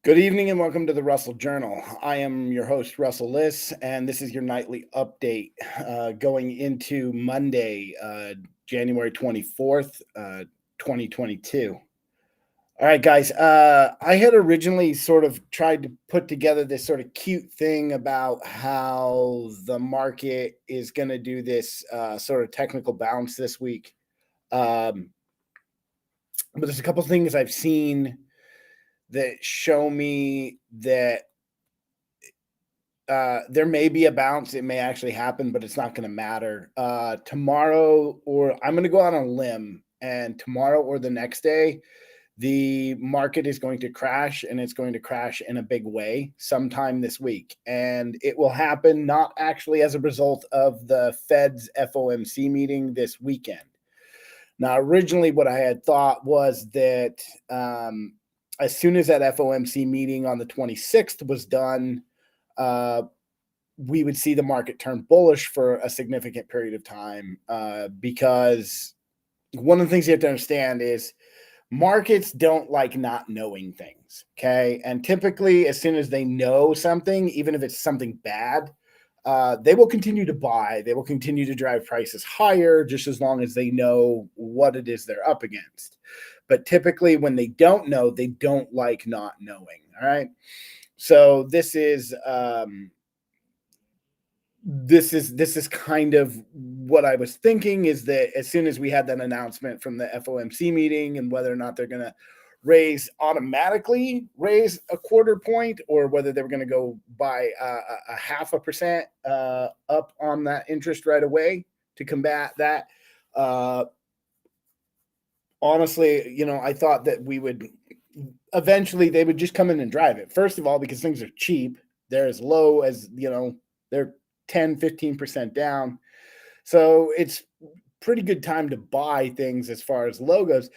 Good evening and welcome to the Russell Journal. I am your host, Russel Liss, and this is your nightly update going into Monday, January 24th, 2022. All right, guys. I had originally sort of tried to put together this sort of cute thing about how the market is going to do this sort of technical bounce this week. But there's a couple things I've seen that show me that there may be a bounce. It may actually happen, but it's not going to matter. Tomorrow, or I'm going to go out on a limb, and tomorrow or the next day, the market is going to crash, and it's going to crash in a big way sometime this week. And it will happen not actually as a result of the Fed's FOMC meeting this weekend. Now, originally, what I had thought was that as soon as that FOMC meeting on the 26th was done, we would see the market turn bullish for a significant period of time because one of the things you have to understand is markets don't like not knowing things, okay? And typically, as soon as they know something, even if it's something bad, they will continue to buy. They will continue to drive prices higher just as long as they know what it is they're up against. But typically, when they don't know, they don't like not knowing, all right? So this is kind of what I was thinking, is that as soon as we had that announcement from the FOMC meeting and whether or not they're going to automatically raise a quarter point, or whether they were going to go by a 0.5% up on that interest right away to combat that. Honestly, I thought that we would eventually, they would just come in and drive it. First of all, because things are cheap. They're as low as, they're 10, 15% down. So it's pretty good time to buy things as far as logos,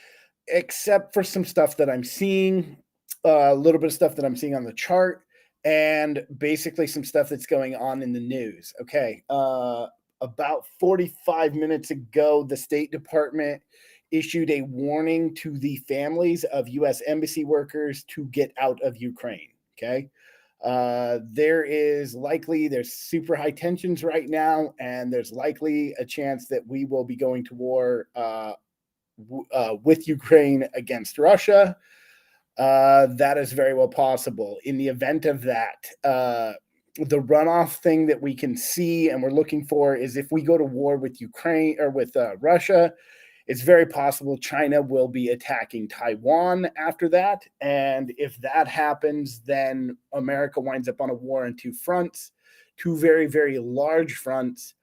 except for some stuff that I'm seeing, a little bit of stuff that I'm seeing on the chart, and basically some stuff that's going on in the news. Okay. About 45 minutes ago, the State Department issued a warning to the families of U.S. embassy workers to get out of Ukraine. Okay. There's super high tensions right now, and there's likely a chance that we will be going to war with Ukraine against Russia. That is very well possible. In the event of that, the runoff thing that we can see and we're looking for is if we go to war with Ukraine or with Russia, it's very possible China will be attacking Taiwan after that. And if that happens, then America winds up on a war on two fronts, two very, very large fronts.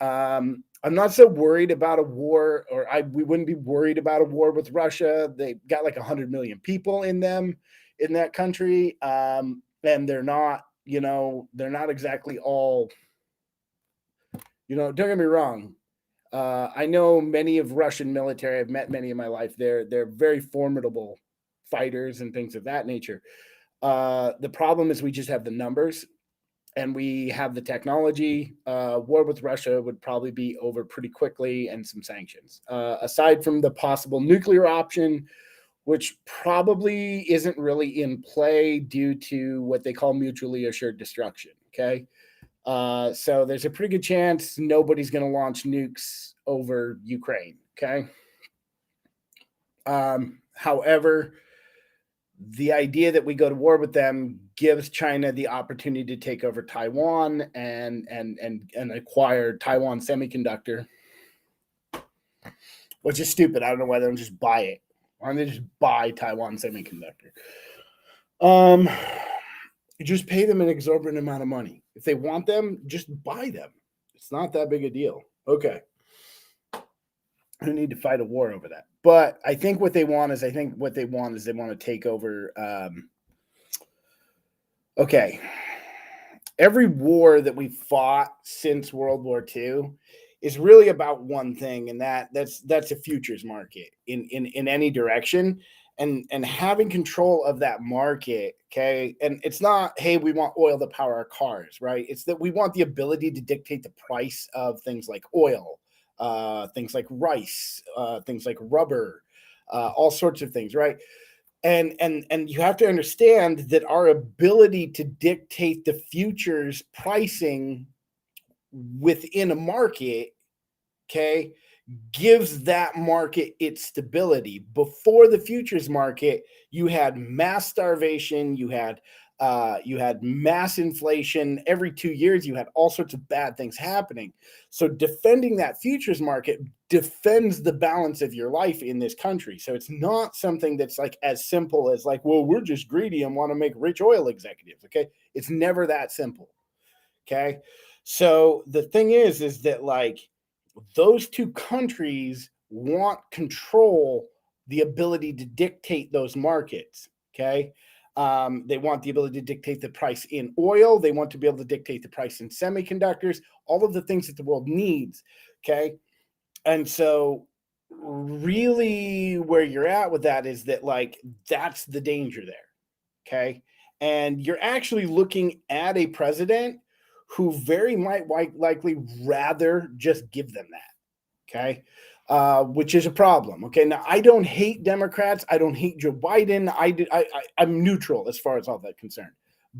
I'm not so worried about a war, or we wouldn't be worried about a war with Russia. They got like 100 million people in that country. And they're not exactly all, don't get me wrong. I know many of Russian military. I've met many in my life. They're very formidable fighters and things of that nature. The problem is we just have the numbers and we have the technology. War with Russia would probably be over pretty quickly, and some sanctions. Aside from the possible nuclear option, which probably isn't really in play due to what they call mutually assured destruction. Okay. So there's a pretty good chance nobody's going to launch nukes over Ukraine. Okay. However, the idea that we go to war with them gives China the opportunity to take over Taiwan and acquire Taiwan Semiconductor, which is stupid. I don't know why they don't just buy it. Why don't they just buy Taiwan Semiconductor? You just pay them an exorbitant amount of money. If they want them, just buy them. It's not that big a deal. Okay. I don't need to fight a war over that. But I think what they want is they want to take over. Okay. Every war that we've fought since World War II is really about one thing, and that's a futures market in any direction. And having control of that market, okay? And it's not, hey, we want oil to power our cars, right? It's that we want the ability to dictate the price of things like oil, things like rice, things like rubber, all sorts of things, right? And you have to understand that our ability to dictate the futures pricing within a market, okay, gives that market its stability. Before the futures market, you had mass starvation, you had mass inflation. Every 2 years, you had all sorts of bad things happening. So defending that futures market defends the balance of your life in this country. So it's not something that's like as simple as like, well, we're just greedy and want to make rich oil executives. Okay. It's never that simple. Okay. So the thing is that like those two countries want control, the ability to dictate those markets. Okay. They want the ability to dictate the price in oil. They want to be able to dictate the price in semiconductors, all of the things that the world needs. Okay. And so, really, where you're at with that is that, like, that's the danger there. Okay. And you're actually looking at a president who very might likely rather just give them that. Okay. Which is a problem. Okay. Now, I don't hate Democrats. I don't hate Joe Biden. I'm neutral as far as all that concerned.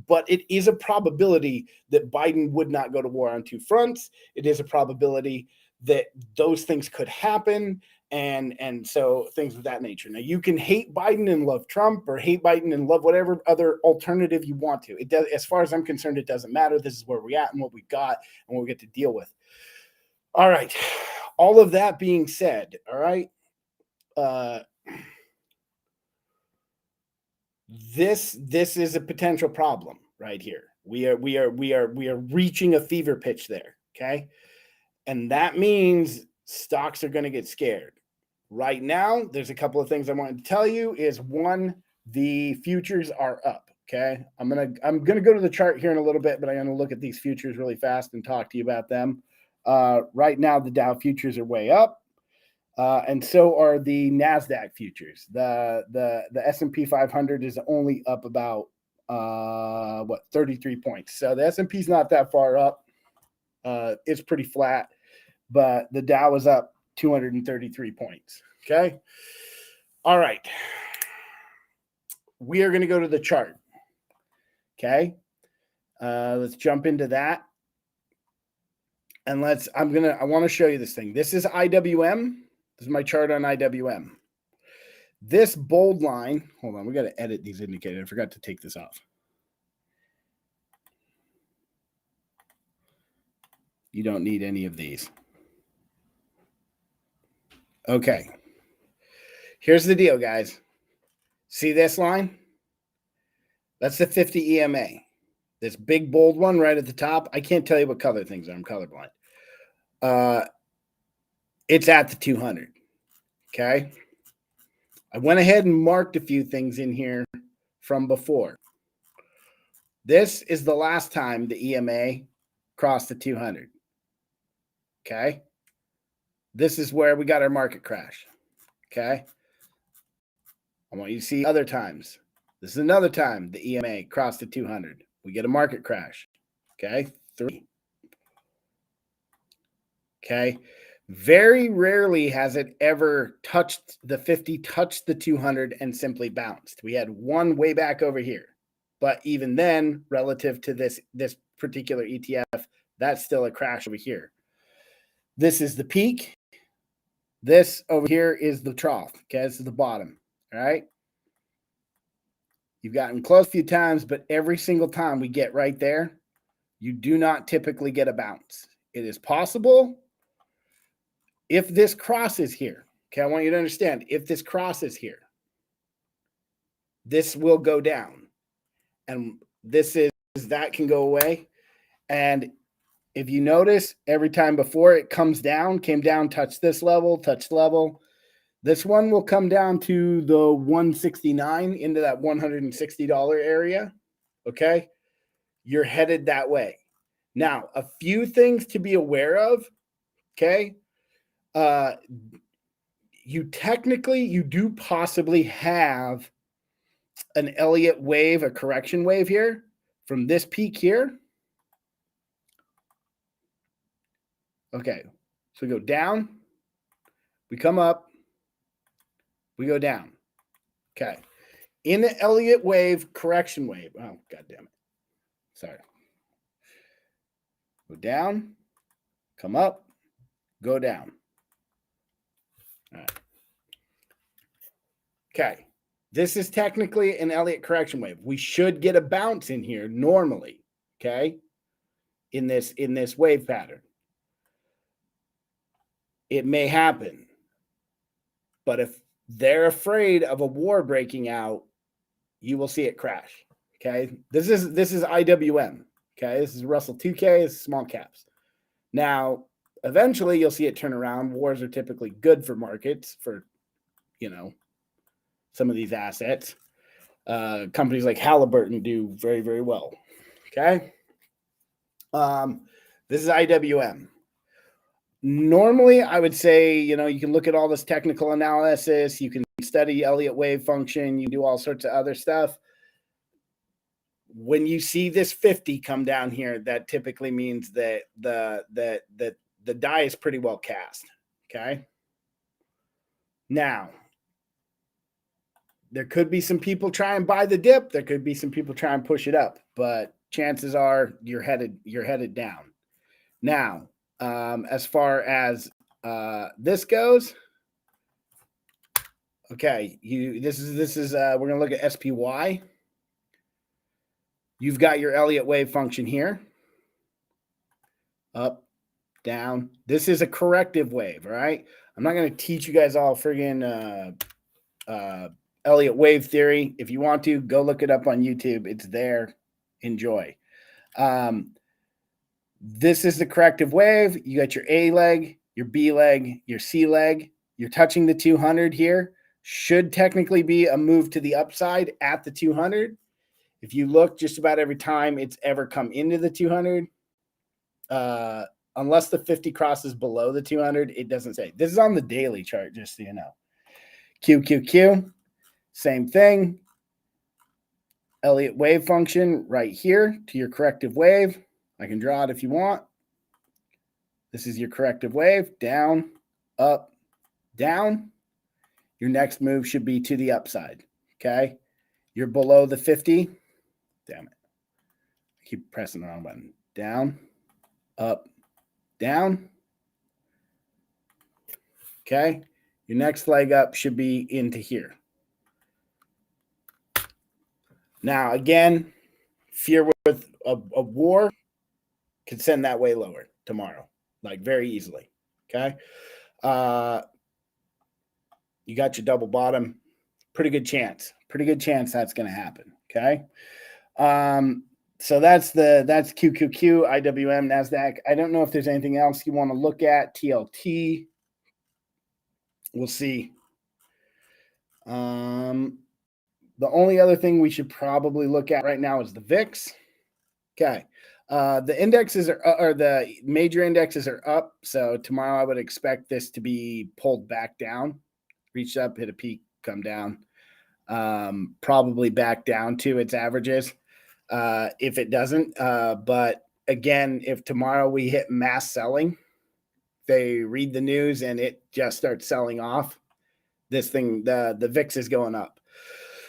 But it is a probability that Biden would not go to war on two fronts. It is a probability that those things could happen. And so things of that nature. Now you can hate Biden and love Trump, or hate Biden and love whatever other alternative you want to. It does, as far as I'm concerned, it doesn't matter. This is where we're at and what we got and what we get to deal with. All right. All of that being said, all right. This is a potential problem right here. We are reaching a fever pitch there. Okay. And that means stocks are going to get scared. Right now, there's a couple of things I wanted to tell you. Is one, the futures are up. Okay. I'm gonna go to the chart here in a little bit, but I'm gonna look at these futures really fast and talk to you about them. Right now, the Dow futures are way up. And so are the NASDAQ futures. The S&P 500 is only up about 33 points. So the S&P is not that far up. It's pretty flat, but the Dow is up 233 points. Okay. All right. We are going to go to the chart. Okay. Let's jump into that. And I want to show you this thing. This is IWM. This is my chart on IWM. This bold line, hold on, we got to edit these indicators. I forgot to take this off. You don't need any of these. Okay. Here's the deal, guys. See this line? That's the 50 EMA. This big bold one right at the top. I can't tell you what color things are. I'm colorblind. It's at the 200. Okay. I went ahead and marked a few things in here from before. This is the last time the EMA crossed the 200. Okay. This is where we got our market crash. Okay. I want you to see other times. This is another time the EMA crossed the 200. We get a market crash. Okay. 3. Okay. Very rarely has it ever touched the 50, touched the 200, and simply bounced. We had one way back over here. But even then, relative to this particular ETF, that's still a crash over here. This is the peak. This over here is the trough. Okay, this is the bottom. All right. You've gotten close a few times, but every single time we get right there, you do not typically get a bounce. It is possible if this crosses here. Okay, I want you to understand, if this crosses here, this will go down. And that can go away. And if you notice, every time before it came down, touch this level, touch level. This one will come down to the 169, into that $160 area. Okay. You're headed that way. Now, a few things to be aware of. Okay. You do possibly have an Elliott wave, a correction wave here from this peak here. Okay. So we go down, we come up, we go down. Okay. in the Elliott wave, correction wave. Oh, God damn it. Sorry. Go down, come up, go down. All right. Okay. This is technically an Elliott correction wave. We should get a bounce in here normally, okay? In this wave pattern. It may happen. But if they're afraid of a war breaking out, you will see it crash. Okay. This is IWM. Okay. This is Russell 2K, this is small caps. Now, eventually you'll see it turn around. Wars are typically good for markets for, some of these assets. Companies like Halliburton do very, very well. Okay. This is IWM. Normally, I would say, you can look at all this technical analysis. You can study Elliott wave function. You do all sorts of other stuff. When you see this 50 come down here, that typically means that the die is pretty well cast. Okay. Now, there could be some people try and buy the dip. There could be some people try and push it up, but chances are you're headed down. Now, as far as this goes, okay, this is we're gonna look at SPY. You've got your Elliott wave function here, up, down. This is a corrective wave, all right? I'm not gonna teach you guys all friggin' Elliott wave theory. If you want to, go look it up on YouTube. It's there. Enjoy. This is the corrective wave. You got your A leg, your B leg, your C leg. You're touching the 200 here. Should technically be a move to the upside at the 200. If you look just about every time it's ever come into the 200, unless the 50 crosses below the 200, it doesn't say. This is on the daily chart, just so you know. QQQ, same thing. Elliott wave function right here to your corrective wave. I can draw it if you want. This is your corrective wave. Down, up, down. Your next move should be to the upside. Okay. You're below the 50. Damn it. I keep pressing the wrong button. Down, up, down. Okay. Your next leg up should be into here. Now, again, fear with a war could send that way lower tomorrow, like very easily. Okay. You got your double bottom. Pretty good chance that's going to happen. Okay. So that's QQQ, IWM, NASDAQ. I don't know if there's anything else you want to look at. TLT. We'll see. The only other thing we should probably look at right now is the VIX. Okay. The indexes or the major indexes are up. So tomorrow I would expect this to be pulled back down, reach up, hit a peak, come down, probably back down to its averages. If it doesn't, but again, if tomorrow we hit mass selling, they read the news and it just starts selling off, this thing, the VIX is going up.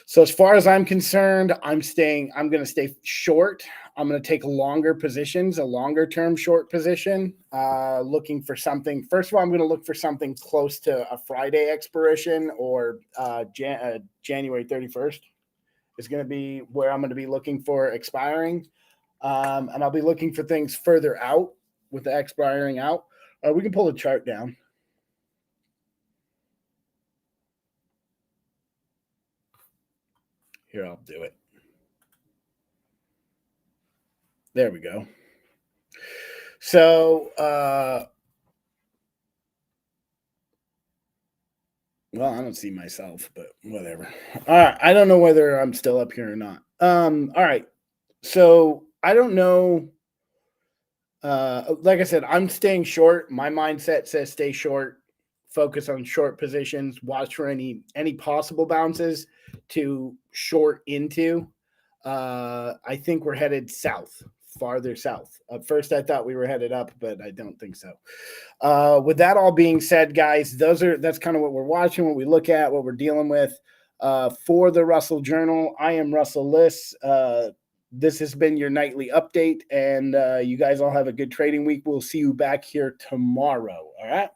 So as far as I'm concerned, I'm going to stay short. I'm going to take longer positions, a longer term short position, looking for something. First of all, I'm going to look for something close to a Friday expiration or January 31st is going to be where I'm going to be looking for expiring. And I'll be looking for things further out with the expiring out. We can pull the chart down. Here, I'll do it. There we go. So, well, I don't see myself, but whatever. All right. I don't know whether I'm still up here or not. All right. So I don't know. Like I said, I'm staying short. My mindset says stay short, focus on short positions, watch for any possible bounces to short into. I think we're headed south, farther south. At first I thought we were headed up, but I don't think so. With that all being said, guys, that's kind of what we're watching, what we look at, what we're dealing with. For the Russell Journal, I am Russell Liss. This has been your nightly update, and you guys all have a good trading week. We'll see you back here tomorrow. All right.